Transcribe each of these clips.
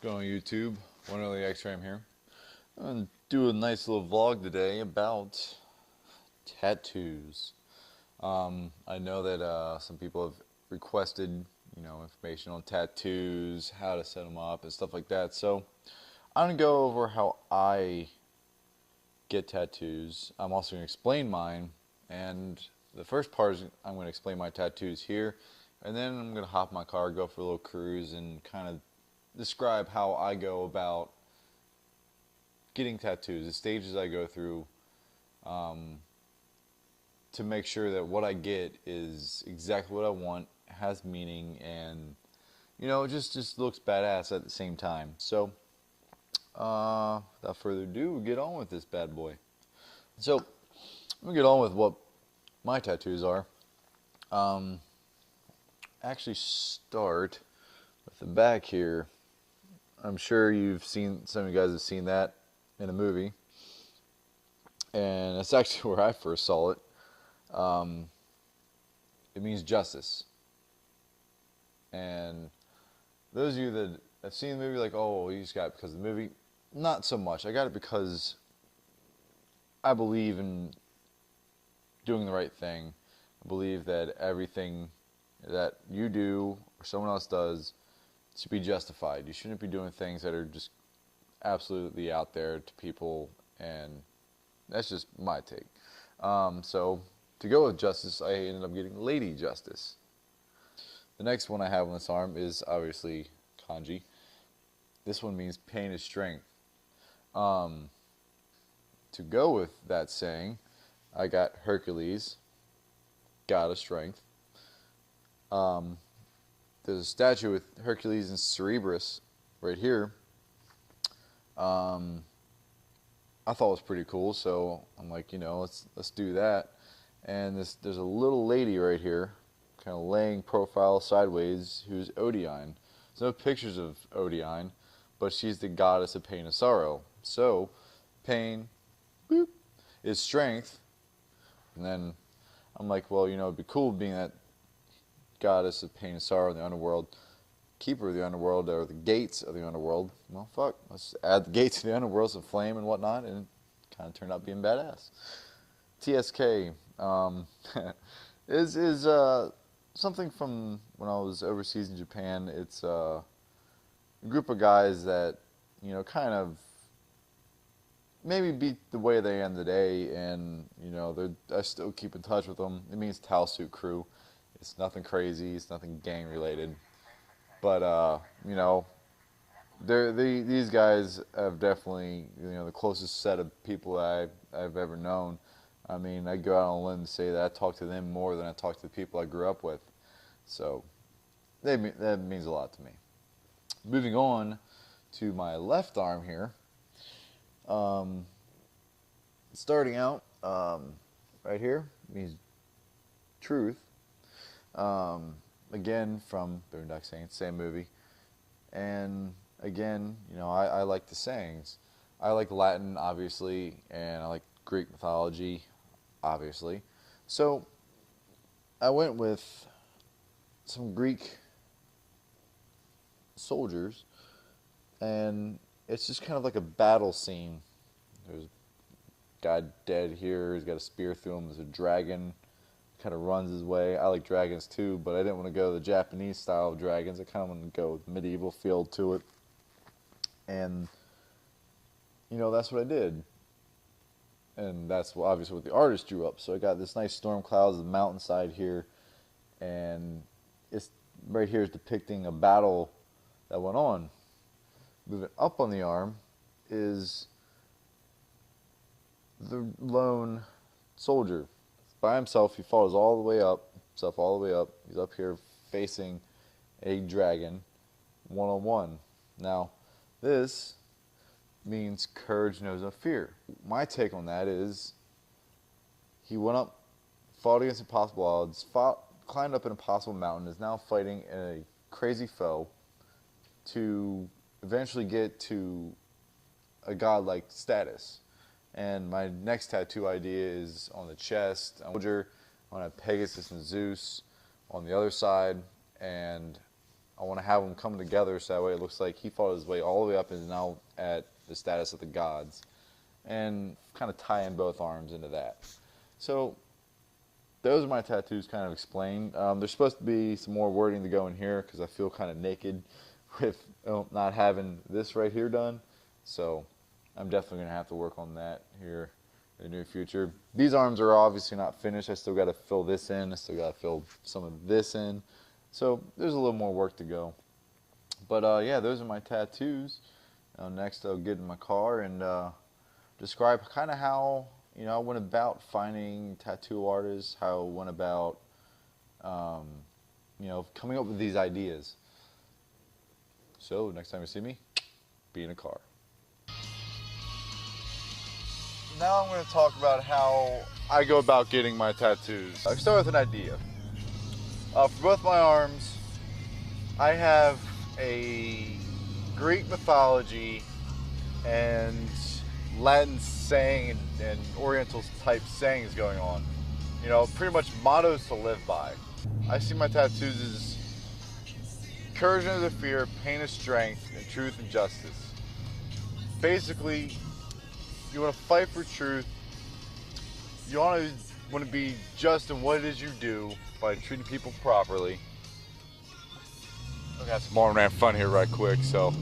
Going YouTube, One Early X-Ram here. I'm going to do a nice little vlog today about tattoos. I know that some people have requested, information on tattoos, how to set them up, and stuff like that. So I'm going to go over how I get tattoos. I'm also going to explain mine, and the first part is I'm going to explain my tattoos here, and then I'm going to hop in my car, go for a little cruise, and kind of describe how I go about getting tattoos, the stages I go through to make sure that what I get is exactly what I want, has meaning, and just looks badass at the same time. So without further ado, we'll get on with this bad boy. So I'm gonna get on with what my tattoos are. Actually start with the back here. I'm sure some of you guys have seen that in a movie, and that's actually where I first saw it. It means justice, and those of you that have seen the movie, like, oh, you just got it because of the movie. Not so much. I got it because I believe in doing the right thing. I believe that everything that you do or someone else does should be justified. You shouldn't be doing things that are just absolutely out there to people, and that's just my take. So to go with justice, I ended up getting Lady Justice. The next one I have on this arm is obviously kanji. This one means pain is strength. To go with that saying, I got Hercules, god of strength. There's a statue with Hercules and Cerberus right here. I thought it was pretty cool, so I'm like, let's do that. And there's a little lady right here, kind of laying profile sideways, who's Odeon. There's no pictures of Odeon, but she's the goddess of pain and sorrow. So, pain, boop, is strength. And then I'm like, well, it'd be cool being that goddess of pain and sorrow in the underworld, keeper of the underworld, or the gates of the underworld. Well, fuck, let's add the gates of the underworld, some flame and whatnot, and it kind of turned out being badass. TSK is something from when I was overseas in Japan. It's a group of guys that kind of maybe beat the way they end today, and I still keep in touch with them. It means Towel Suit Crew. It's nothing crazy. It's nothing gang related. But these guys have definitely the closest set of people I've ever known. I mean, I go out on a limb to say that I talk to them more than I talk to the people I grew up with. So that means a lot to me. Moving on to my left arm here. Starting out right here means truth. Again, from Boondock Saints, same movie. And again, I like the sayings. I like Latin, obviously, and I like Greek mythology, obviously. So I went with some Greek soldiers, and it's just kind of like a battle scene. There's a guy dead here. He's got a spear through him. There's a dragon kind of runs his way. I like dragons too, but I didn't want to go the Japanese style of dragons. I kind of wanted to go with medieval feel to it. And that's what I did. And that's obviously what the artist drew up. So I got this nice storm clouds, the mountainside here, and it's right here is depicting a battle that went on. Moving up on the arm is the lone soldier. By himself, he follows all the way up, He's up here facing a dragon, one-on-one. Now, this means courage knows no fear. My take on that is he went up, fought against impossible odds, climbed up an impossible mountain, is now fighting a crazy foe to eventually get to a godlike status. And my next tattoo idea is on the chest. I want to have Pegasus and Zeus on the other side, and I I want to have them come together so that way it looks like he fought his way all the way up and is now at the status of the gods, and kind of tie in both arms into that. So those are my tattoos kind of explained. There's supposed to be some more wording to go in here because I feel kind of naked with not having this right here done. So I'm definitely going to have to work on that here in the near future. These arms are obviously not finished. I still got to fill this in. I still got to fill some of this in. So there's a little more work to go. But yeah, those are my tattoos. Next I'll get in my car and describe kind of how I went about finding tattoo artists, how I went about coming up with these ideas. So next time you see me, be in a car. Now I'm going to talk about how I go about getting my tattoos. I start with an idea. For both my arms, I have a Greek mythology and Latin saying and Oriental type sayings going on. Pretty much mottos to live by. I see my tattoos as courage and the fear, pain and strength, and truth and justice. Basically, you want to fight for truth. You want to be just in what it is you do by treating people properly. I got some morning man fun here right quick, so.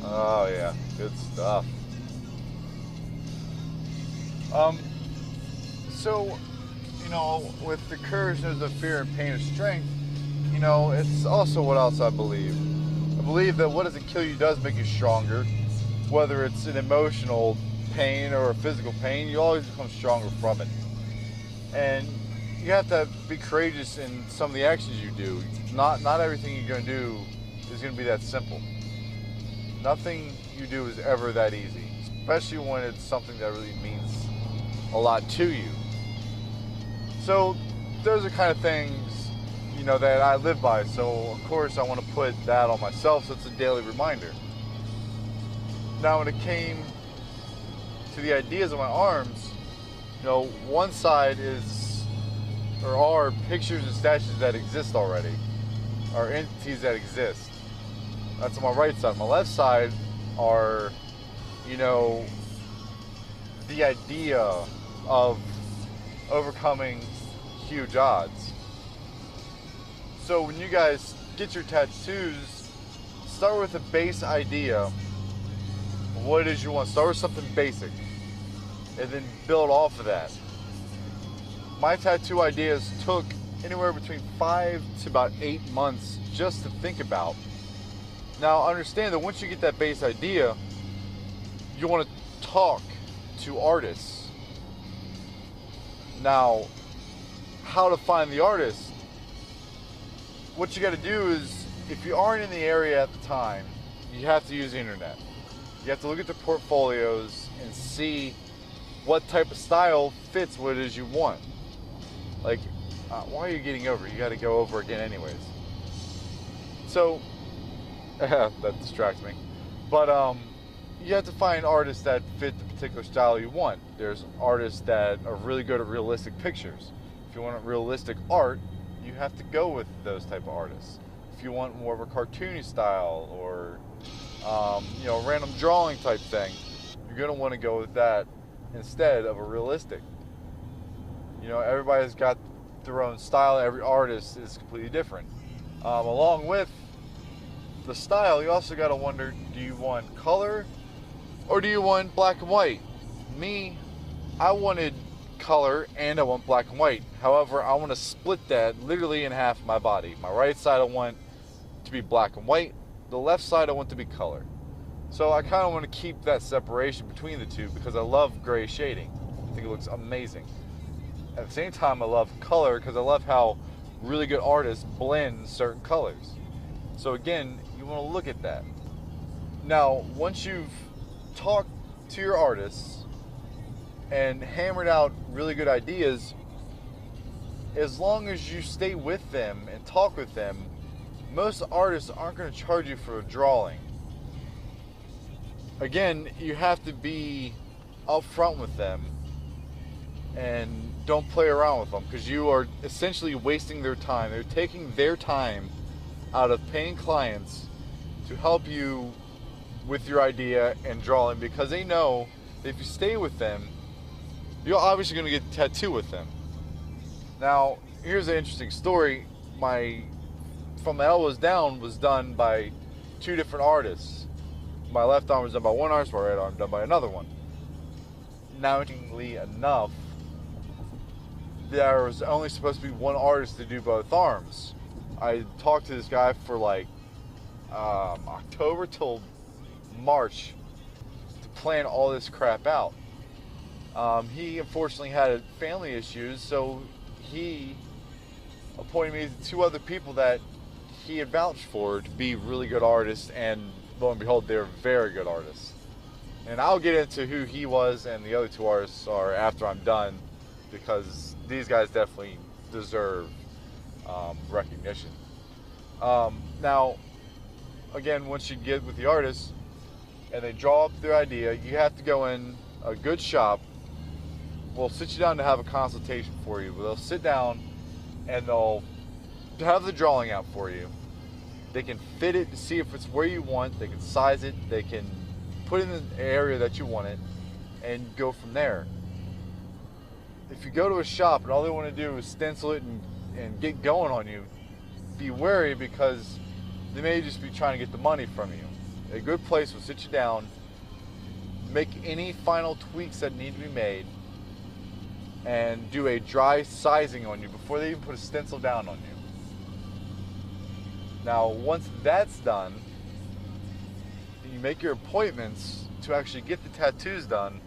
Oh yeah, good stuff. So, with the courage, there's the fear and pain and strength. It's also what else I believe. I believe that what doesn't kill you does make you stronger. Whether it's an emotional pain or a physical pain, you always become stronger from it. And you have to be courageous in some of the actions you do. Not everything you're going to do is going to be that simple. Nothing you do is ever that easy, especially when it's something that really means a lot to you. So those are kind of things, that I live by. So of course I want to put that on myself, so it's a daily reminder. Now when it came to the ideas of my arms, one side are pictures and statues that exist already, are entities that exist. That's on my right side. My left side are, the idea of overcoming huge odds. So when you guys get your tattoos, start with a base idea of what it is you want. Start with something basic and then build off of that. My tattoo ideas took anywhere between 5 to about 8 months just to think about. Now understand that once you get that base idea, you want to talk to artists. Now, how to find the artist? What you got to do is, if you aren't in the area at the time, you have to use the internet. You have to look at the portfolios and see what type of style fits what it is you want. Like, why are you getting over? You got to go over again anyways. So, that distracts me. But you have to find artists that fit the particular style you want. There's artists that are really good at realistic pictures. If you want realistic art, you have to go with those type of artists. If you want more of a cartoony style or random drawing type thing, you're going to want to go with that instead of a realistic. Everybody's got their own style. Every artist is completely different. Along with the style, you also got to wonder, do you want color or do you want black and white? Me, I wanted color and I want black and white. However, I want to split that literally in half of my body. My right side I want to be black and white. The left side I want to be color. So I kind of want to keep that separation between the two because I love gray shading. I think it looks amazing. At the same time, I love color because I love how really good artists blend certain colors. So again, you want to look at that. Now, once you've talked to your artists and hammered out really good ideas, as long as you stay with them and talk with them, most artists aren't going to charge you for a drawing. again, you have to be upfront with them and don't play around with them, because you are essentially wasting their time. They're taking their time out of paying clients to help you with your idea and drawing, because they know that if you stay with them, you're obviously going to get a tattoo with them. Now, here's an interesting story. My From the Elbows Down was done by two different artists. My left arm was done by one artist, my right arm done by another one. Now, interestingly enough, there was only supposed to be one artist to do both arms. I talked to this guy for like October till March to plan all this crap out. He unfortunately had family issues, so he appointed me to two other people that he had vouched for to be really good artists, and lo and behold, they're very good artists. And I'll get into who he was and the other two artists are after I'm done, because these guys definitely deserve recognition. Now, again, once you get with the artists and they draw up their idea, you have to go in a good shop. We'll sit you down to have a consultation for you. They'll sit down and they'll have the drawing out for you. They can fit it to see if it's where you want. They can size it. They can put it in the area that you want it and go from there. If you go to a shop and all they want to do is stencil it and get going on you, be wary, because they may just be trying to get the money from you. A good place will sit you down, make any final tweaks that need to be made, and do a dry sizing on you before they even put a stencil down on you. Now, once that's done, you make your appointments to actually get the tattoos done.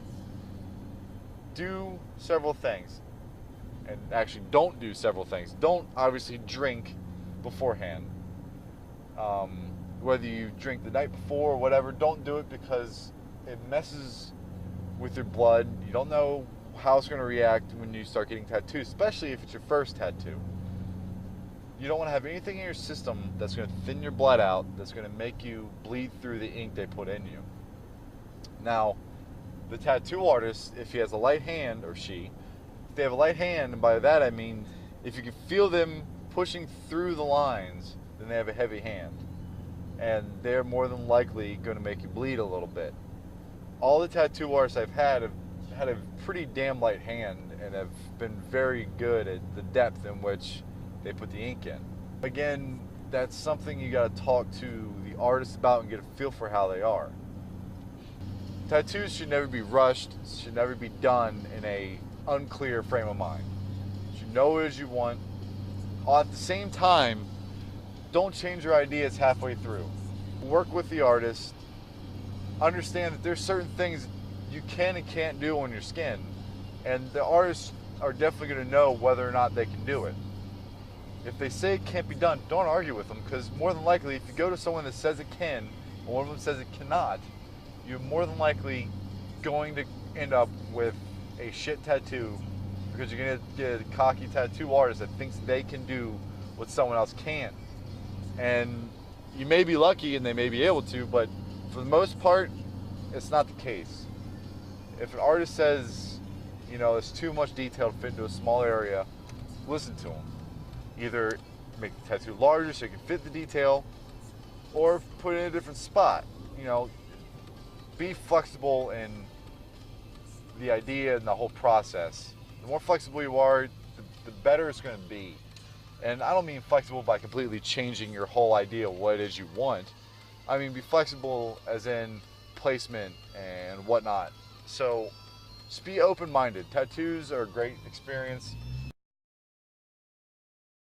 Do several things, and actually don't do several things. Don't obviously drink beforehand. Whether you drink the night before or whatever, don't do it, because it messes with your blood. You don't know how it's going to react when you start getting tattoos, especially if it's your first tattoo. You don't want to have anything in your system that's going to thin your blood out, that's going to make you bleed through the ink they put in you. Now, the tattoo artist, if he has a light hand, or she, if they have a light hand, and by that I mean if you can feel them pushing through the lines, then they have a heavy hand. And they're more than likely going to make you bleed a little bit. All the tattoo artists I've had have had a pretty damn light hand and have been very good at the depth in which they put the ink in. Again, that's something you got to talk to the artist about and get a feel for how they are. Tattoos should never be rushed, should never be done in a unclear frame of mind. You should know it as you want. At the same time, don't change your ideas halfway through. Work with the artist. Understand that there's certain things you can and can't do on your skin, and the artists are definitely going to know whether or not they can do it. If they say it can't be done, don't argue with them, because more than likely, if you go to someone that says it can, and one of them says it cannot, you're more than likely going to end up with a shit tattoo, because you're going to get a cocky tattoo artist that thinks they can do what someone else can't. And you may be lucky and they may be able to, but for the most part, it's not the case. If an artist says, you know, it's too much detail to fit into a small area, listen to them. Either make the tattoo larger so you can fit the detail, or put it in a different spot. You know, be flexible in the idea and the whole process. The more flexible you are, the better it's going to be. And I don't mean flexible by completely changing your whole idea of what it is you want. I mean be flexible as in placement and whatnot. So just be open-minded. Tattoos are a great experience.